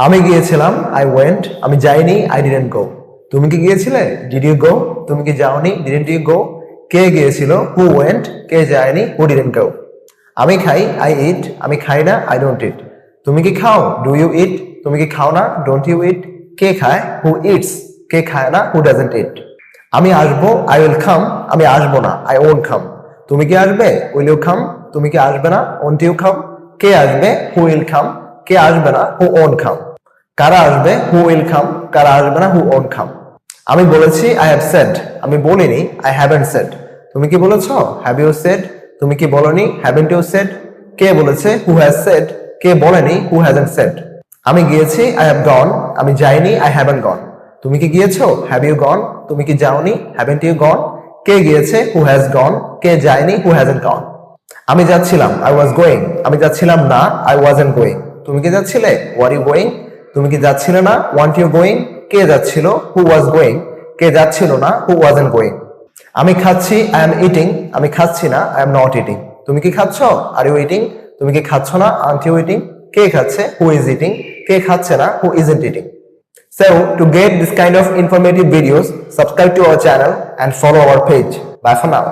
আমি গিয়েছিলাম, I went. আমি যাইনি, আই ডিডন্ট গো। তুমি কি গিয়েছিলে, ডিড ইউ গো? তুমি কি যাওনি, ডিডন্ট ইউ গো? কে গিয়েছিল, হু ওয়েন্ট। কে যায়নি, হু ডিডন্ট গো। আমি খাই, আই ইট। আমি খাই না, আই ডোন্ট ইট। তুমি কি খাও, ডু ইউ ইট। তুমি কি খাও না, ডোন্ট ইউ ইট। কে খায়, হু ইটস। কে খায় না, হু ডাজন্ট ইট। আমি আসবো, আই উইল কাম। আমি আসবো না, আই ওন্ট কাম। তুমি কি আসবে, উইল ইউ কাম। তুমি কি আসবে না, ওন্ট ইউ কাম। কে আসবে, হু উইল কাম। কে আসবে না, হু ওন্ট কাম। কারা আসবে, হু উইল কাম। কারা আসবে না, হু ওন্ট কাম। আমি বলেছি, আই হ্যাভ সেড। আমি বলিনি, আই হ্যাভেন্ট সেড। তুমি কি বলেছো, হ্যাভ ইউ সেড। তুমি কি বলনি, হ্যাভেন্ট ইউ সেড। কে বলেছে, হু হ্যাজ সেড। কে বলেনি, হু হ্যাজন্ট সেড। আমি গিয়েছি, আই হ্যাভ গন। আমি যাইনি, আই হ্যাভেন্ট গন। তুমি কি গিয়েছো, হ্যাভ ইউ গন। তুমি কি যাওনি, হ্যাভেন্ট ইউ গন। কে গিয়েছে, হু হ্যাজ গন। কে যায়নি, হু হ্যাজন্ট গন। আমি যাচ্ছিলাম, আই ওয়াজ গোয়িং। আমি যাচ্ছিলাম না, আই ওয়াজন্ট গোয়িং। তুমি কি যাচ্ছিলে, ওয়ার ইউ গোয়িং। তুমি কি যাচ্ছিলে না, ওয়ান্ট ইউ গোয়িং। কে যাচ্ছিল, হু ওয়াজ গোয়িং। কে যাচ্ছিল না, হু ওয়াজন্ট গোয়িং। আমি খাচ্ছি, আই এম ইটিং। আমি খাচ্ছি না, আই এম নট ইটিং। তুমি কি খাচ্ছ, আর ইউ ইটিং। তুমি কি খাচ্ছ না, আর্ট ইউ ইটিং। কে খাচ্ছে, হু ইজ ইটিং। কে খাচ্ছে না, who isn't eating. So, to get this kind of informative videos, subscribe to our channel and follow our page. Bye for now.